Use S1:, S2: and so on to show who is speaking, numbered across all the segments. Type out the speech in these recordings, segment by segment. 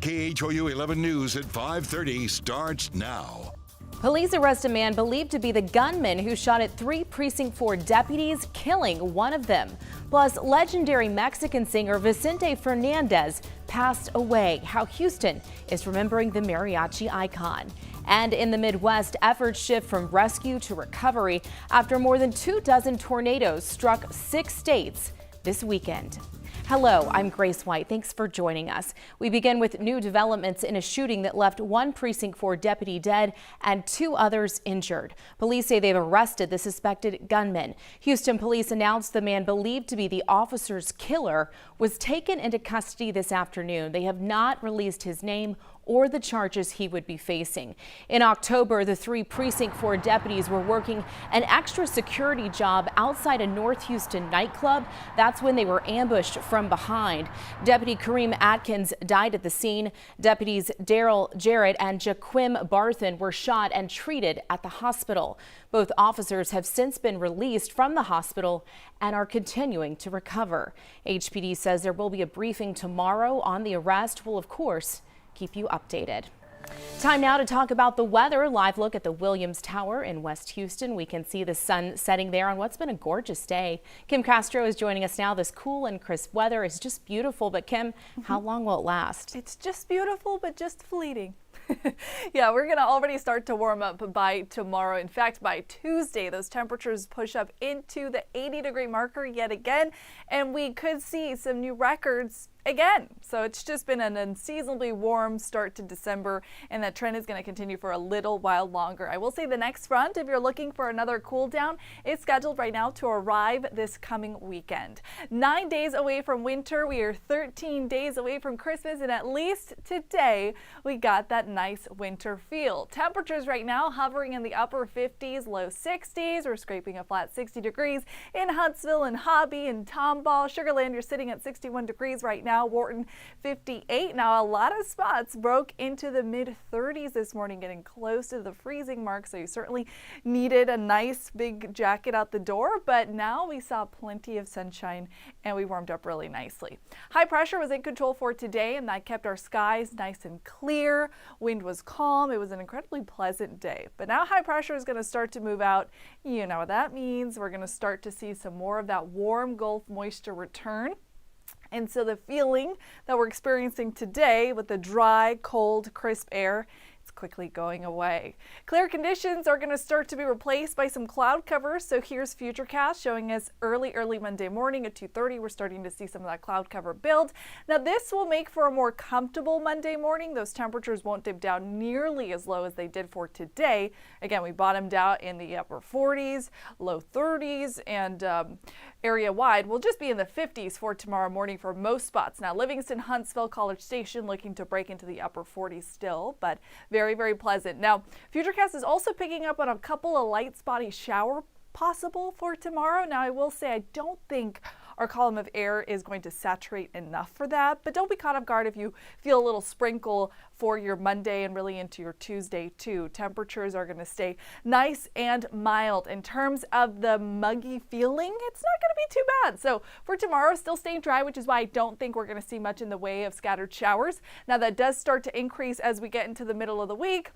S1: KHOU 11 News at 5:30 starts now.
S2: Police arrest a man believed to be the gunman who shot at 3 Precinct 4 deputies, killing one of them. Plus, legendary Mexican singer Vicente Fernandez passed away. How Houston is remembering the mariachi icon. And in the Midwest, efforts shift from rescue to recovery after more than 24 tornadoes struck 6 states this weekend. Hello, I'm Grace White. Thanks for joining us. We begin with new developments in a shooting that left 1 Precinct 4 deputy dead and 2 others injured. Police say they've arrested the suspected gunman. Houston police announced the man believed to be the officer's killer was taken into custody this afternoon. They have not released his name or the charges he would be facing. In October, the 3 Precinct 4 deputies were working an extra security job outside a North Houston nightclub. That's when they were ambushed from behind. Deputy Kareem Atkins died at the scene. Deputies Daryl Jarrett and Jaquim Barthen were shot and treated at the hospital. Both officers have since been released from the hospital and are continuing to recover. HPD says there will be a briefing tomorrow on the arrest. We'll, of course, keep you updated. Time now to talk about the weather. Live look at the Williams Tower in West Houston. We can see the sun setting there on what's been a gorgeous day. Kim Castro is joining us now. This cool and crisp weather is just beautiful. But Kim, how long will it last?
S3: It's just beautiful, but just fleeting. Yeah, we're going to already start to warm up by tomorrow. In fact, by Tuesday, those temperatures push up into the 80-degree marker yet again, and we could see some new records again. So it's just been an unseasonably warm start to December, and that trend is going to continue for a little while longer. I will say the next front, if you're looking for another cool down, is scheduled right now to arrive this coming weekend. 9 days away from winter, we are 13 days away from Christmas, and at least today we got that nice winter feel. Temperatures right now hovering in the upper 50s, low 60s. We're scraping a flat 60 degrees in Huntsville and Hobby and Tomball. Sugar Land, you're sitting at 61 degrees right now. Wharton 58. Now a lot of spots broke into the mid 30s this morning, getting close to the freezing mark, so you certainly needed a nice big jacket out the door, but now we saw plenty of sunshine and we warmed up really nicely. High pressure was in control for today, and that kept our skies nice and clear. Wind was calm. It was an incredibly pleasant day, but now high pressure is going to start to move out. You know what that means. We're going to start to see some more of that warm Gulf moisture return. And so the feeling that we're experiencing today with the dry, cold, crisp air, it's quickly going away. Clear conditions are going to start to be replaced by some cloud cover. So here's Futurecast showing us early Monday morning at 2:30. We're starting to see some of that cloud cover build. Now this will make for a more comfortable Monday morning. Those temperatures won't dip down nearly as low as they did for today. Again, we bottomed out in the upper 40s, low 30s, and area wide will just be in the 50s for tomorrow morning for most spots. Now Livingston, Huntsville, College Station looking to break into the upper 40s still, but very pleasant. Now, Futurecast is also picking up on a couple of light spotty shower possible for tomorrow. Now, I will say I don't think our column of air is going to saturate enough for that, but don't be caught off guard if you feel a little sprinkle for your Monday and really into your Tuesday too. Temperatures are going to stay nice and mild. In terms of the muggy feeling, it's not going to be too bad. So for tomorrow, still staying dry, which is why I don't think we're going to see much in the way of scattered showers. Now that does start to increase as we get into the middle of the week.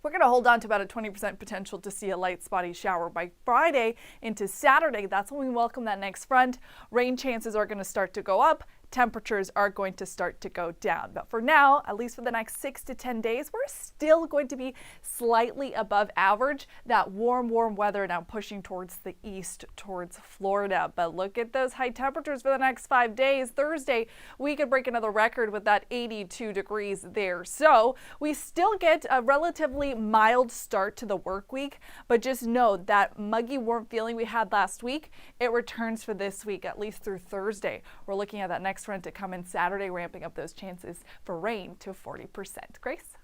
S3: We're going to hold on to about a 20% potential to see a light spotty shower by Friday into Saturday. That's when we welcome that next front. Rain chances are going to start to go up. Temperatures are going to start to go down. But for now, at least for the next 6 to 10 days, we're still going to be slightly above average. That warm weather now pushing towards the east, towards Florida. But look at those high temperatures for the next 5 days. Thursday, we could break another record with that 82 degrees there. So we still get a relatively mild start to the work week, but just know that muggy warm feeling we had last week, it returns for this week, at least through Thursday. We're looking at that next front to come in Saturday, ramping up those chances for rain to 40%. Grace?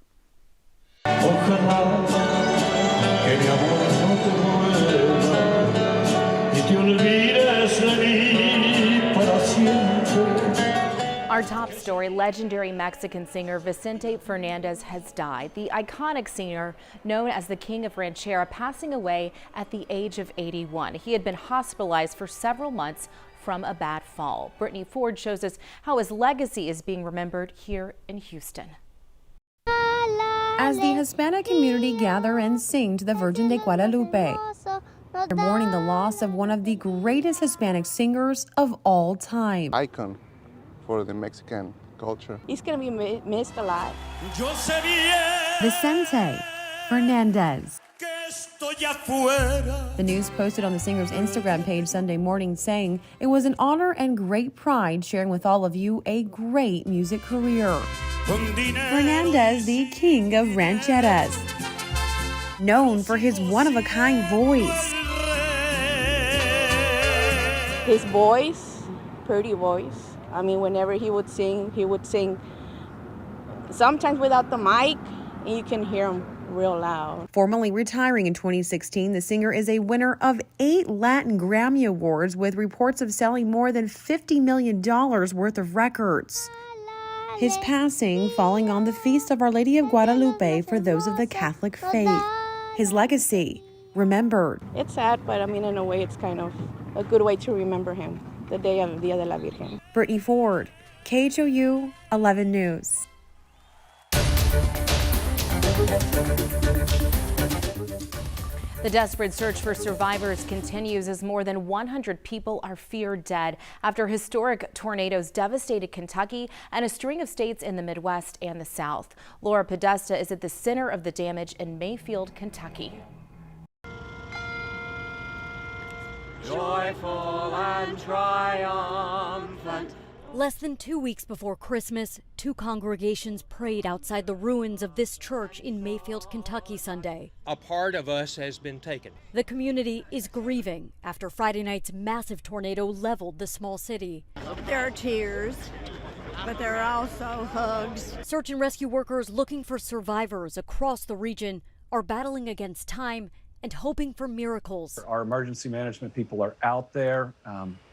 S4: Ojalá que mi amor no te vuelva y te olvides de mí para siempre.
S2: Our top story, legendary Mexican singer Vicente Fernandez has died. The iconic singer, known as the King of Ranchera, passing away at the age of 81. He had been hospitalized for several months from a bad fall. Brittany Ford shows us how his legacy is being remembered here in Houston.
S5: As the Hispanic community gather and sing to the Virgin de Guadalupe, they're mourning the loss of one of the greatest Hispanic singers of all time.
S6: Icon for the Mexican culture.
S7: He's going to be missed a lot.
S5: Vicente, Fernandez. The news posted on the singer's Instagram page Sunday morning saying it was an honor and great pride sharing with all of you a great music career. Fernandez, the king of rancheras, known for his one-of-a-kind voice.
S7: His voice, pretty voice. I mean, whenever he would sing sometimes without the mic, and you can hear him real loud.
S5: Formally retiring in 2016, the singer is a winner of 8 Latin Grammy Awards with reports of selling more than $50 million worth of records. His passing falling on the feast of Our Lady of Guadalupe for those of the Catholic faith. His legacy, remembered.
S7: It's sad, but I mean, in a way, it's kind of a good way to remember him, the day of Dia de la Virgen.
S5: Brittany Ford, KHOU 11 News.
S2: The desperate search for survivors continues as more than 100 people are feared dead after historic tornadoes devastated Kentucky and a string of states in the Midwest and the South. Laura Podesta is at the center of the damage in Mayfield, Kentucky.
S8: Joyful and triumphant.
S9: Less than 2 weeks before Christmas, 2 congregations prayed outside the ruins of this church in Mayfield, Kentucky Sunday.
S8: A part of us has been taken.
S9: The community is grieving after Friday night's massive tornado leveled the small city.
S10: There are tears, but there are also hugs.
S9: Search and rescue workers looking for survivors across the region are battling against time and hoping for miracles.
S11: Our emergency management people are out there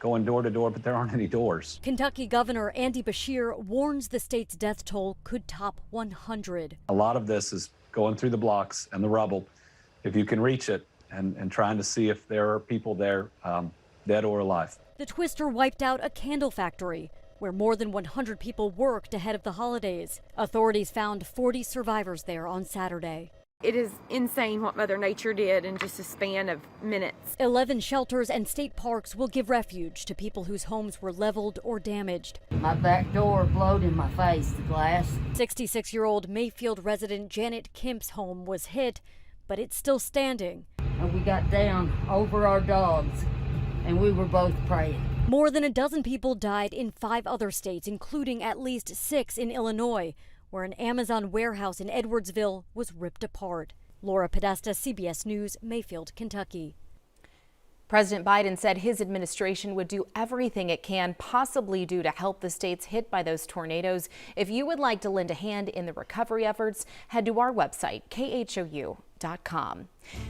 S11: going door to door, but there aren't any doors.
S9: Kentucky Governor Andy Beshear warns the state's death toll could top 100.
S11: A lot of this is going through the blocks and the rubble, if you can reach it, and trying to see if there are people there, dead or alive.
S9: The twister wiped out a candle factory where more than 100 people worked ahead of the holidays. Authorities found 40 survivors there on Saturday.
S12: It is insane what Mother Nature did in just a span of minutes.
S9: 11 shelters and state parks will give refuge to people whose homes were leveled or damaged.
S13: My back door blowed in my face, the glass.
S9: 66-year-old Mayfield resident Janet Kemp's home was hit, but it's still standing.
S13: And we got down over our dogs, and we were both praying.
S9: More than a dozen people died in 5 other states, including at least 6 in Illinois, where an Amazon warehouse in Edwardsville was ripped apart. Laura Podesta, CBS News, Mayfield, Kentucky.
S2: President Biden said his administration would do everything it can possibly do to help the states hit by those tornadoes. If you would like to lend a hand in the recovery efforts, head to our website, KHOU.com.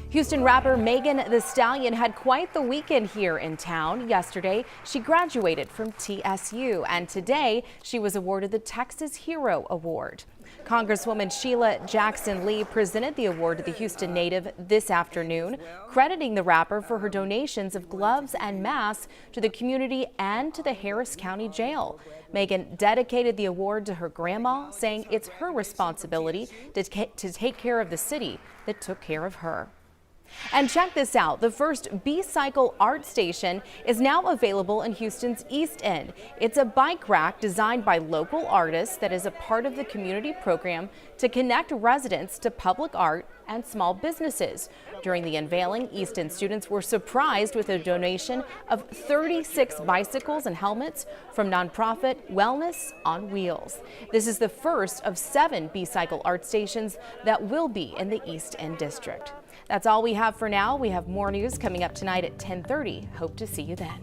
S2: Houston rapper Megan Thee Stallion had quite the weekend here in town. Yesterday, she graduated from TSU, and today she was awarded the Texas Hero Award. Congresswoman Sheila Jackson Lee presented the award to the Houston native this afternoon, crediting the rapper for her donations of gloves and masks to the community and to the Harris County Jail. Megan dedicated the award to her grandma, saying it's her responsibility to take care of the city that took care of her. And check this out. The first B-Cycle art station is now available in Houston's East End. It's a bike rack designed by local artists that is a part of the community program to connect residents to public art and small businesses. During the unveiling, East End students were surprised with a donation of 36 bicycles and helmets from nonprofit Wellness on Wheels. This is the first of 7 B-Cycle art stations that will be in the East End district. That's all we have for now. We have more news coming up tonight at 10:30. Hope to see you then.